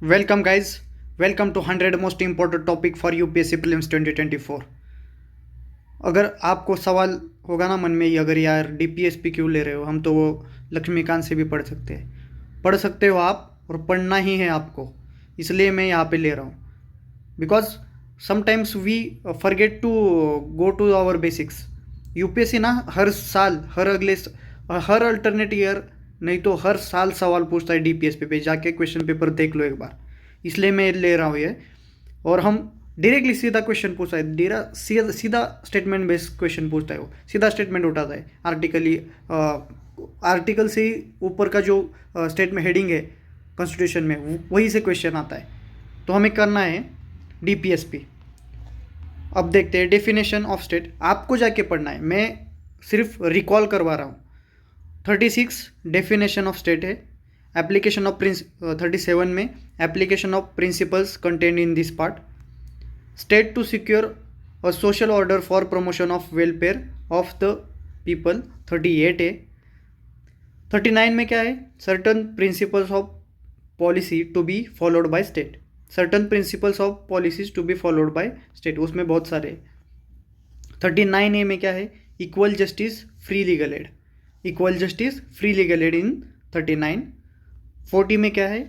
Welcome, guys. Welcome to 100 most important topic for UPSC Prelims 2024. अगर आपको सवाल होगा ना मन में ही, अगर यार DPSP क्यों ले रहे हो, हम तो वो लक्ष्मीकांत से भी पढ़ सकते हो आप, और पढ़ना ही है आपको, इसलिए मैं यहाँ पे ले रहा हूँ. Because sometimes we forget to go to our basics. UPSC ना हर साल, हर अल्टरनेट ईयर, नहीं तो हर साल सवाल पूछता है डीपीएसपी पे. जाके क्वेश्चन पेपर देख लो एक बार, इसलिए मैं ले रहा हूँ ये. और हम डायरेक्टली सीधा क्वेश्चन पूछता है, सीधा स्टेटमेंट बेस्ड क्वेश्चन पूछता है. वो सीधा स्टेटमेंट उठाता है, आर्टिकल से ही ऊपर का जो स्टेटमेंट हेडिंग है कॉन्स्टिट्यूशन में, वही से क्वेश्चन आता है. तो हमें करना है डीपीएसपी. अब देखते हैं डेफिनेशन ऑफ स्टेट. आपको जाके पढ़ना है, मैं सिर्फ रिकॉल करवा रहा हूँ. 36 डेफिनेशन ऑफ स्टेट है. एप्लीकेशन ऑफ 37 में application of principles content in this part. State to secure a social order for promotion of welfare of the people. 38 है. 39 में क्या है? Certain principles of policy to be followed by state. Certain principles of policies to be followed by state, उसमें बहुत सारे. 39A में क्या है? Equal justice, free legal aid. Equal justice, free legal aid in 39. 40 में क्या है?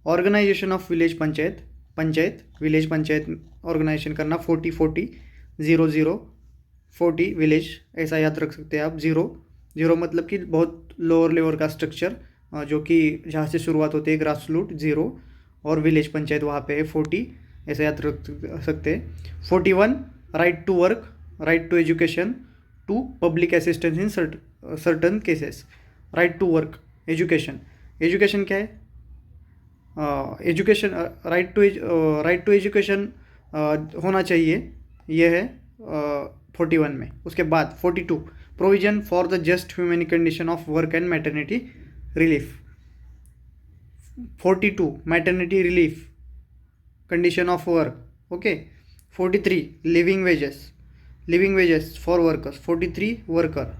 Organisation of village panchayat village panchayat organisation करना. 40 40 विलेज, ऐसा याद रख सकते हैं आप. 0 मतलब कि बहुत लोअर लेवल का स्ट्रक्चर, जो कि जहाँ से शुरुआत होती है ग्रास रूट 0, और विलेज पंचायत वहाँ पे है 40, ऐसा याद रख सकते हैं. 41 right to work, right to education, to public assistance in certain cases. Right to work, education क्या है? एजुकेशन, राइट टू एजुकेशन होना चाहिए, यह है 41 में. उसके बाद 42 provision for the just human condition of work and maternity relief. 42 maternity relief, condition of work. Okay. 43 living wages for workers. 43 worker.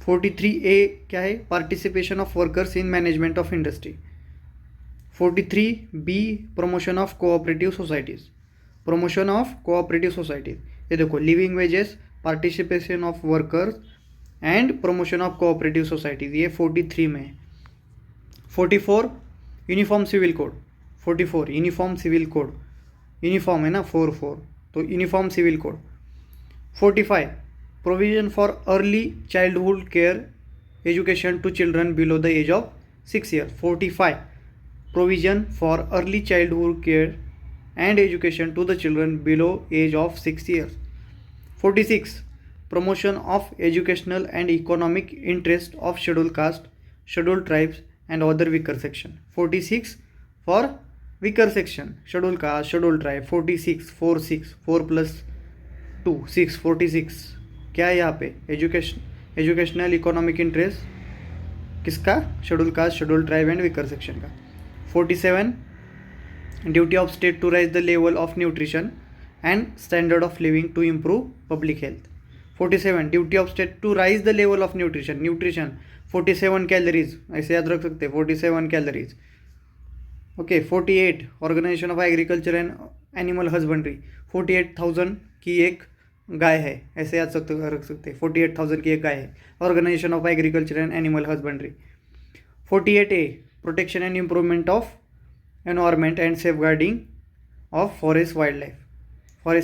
43A क्या है? Participation of workers in management of industry. 43B promotion of cooperative societies. ये देखो, living wages, participation of workers and promotion of cooperative societies, ये 43 में है. 44 uniform civil code. 44 uniform civil code, uniform है ना, 4 तो uniform civil code. 45 provision for early childhood care education to children below the age of 6 years. 45 provision for early childhood care and education to the children below age of 6 years. 46 promotion of educational and economic interest of scheduled caste, scheduled tribes and other weaker section. 46 for weaker section, scheduled caste, scheduled tribe. 46 4 plus 2 6. 46 क्या है यहाँ पे? Educational economic interest किसका? Schedule caste, schedule tribe and weaker section का. 47 duty of state to raise the level of nutrition and standard of living to improve public health. 47 duty of state to raise the level of nutrition 47 calories, ऐसे याद रख सकते हैं, 47 calories. Okay. 48 organisation of agriculture and animal husbandry. 48,000 की एक गाय है, ऐसे याद रख सकते हैं, 48,000 की एक गाय है. Organisation of agriculture and animal husbandry. 48A protection and improvement of environment and safeguarding of forest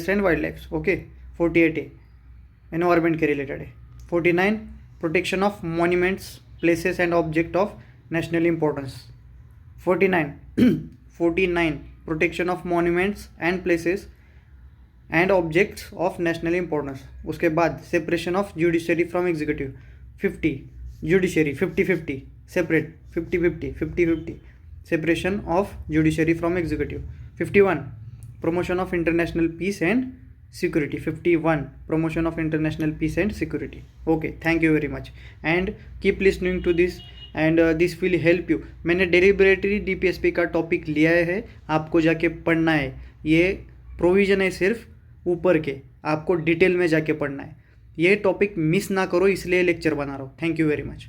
and wildlife. Okay. 48A environment के रिलेटेड है. 49 protection of monuments, places and object of national importance. 49 protection of monuments and places and objects of national importance. उसके बाद separation of judiciary from executive. 50 judiciary, 50-50 separate, 50-50 separation of judiciary from executive. 51 promotion of international peace and security. 51 promotion of international peace and security. Okay, thank you very much and keep listening to this and this will help you. मैंने deliberately DPSP का topic लिया है, आपको जाके पढ़ना है. ये provision है सिर्फ ऊपर के, आपको डिटेल में जाके पढ़ना है. ये टॉपिक मिस ना करो, इसलिए लेक्चर बना रहा हूँ. Thank you very much.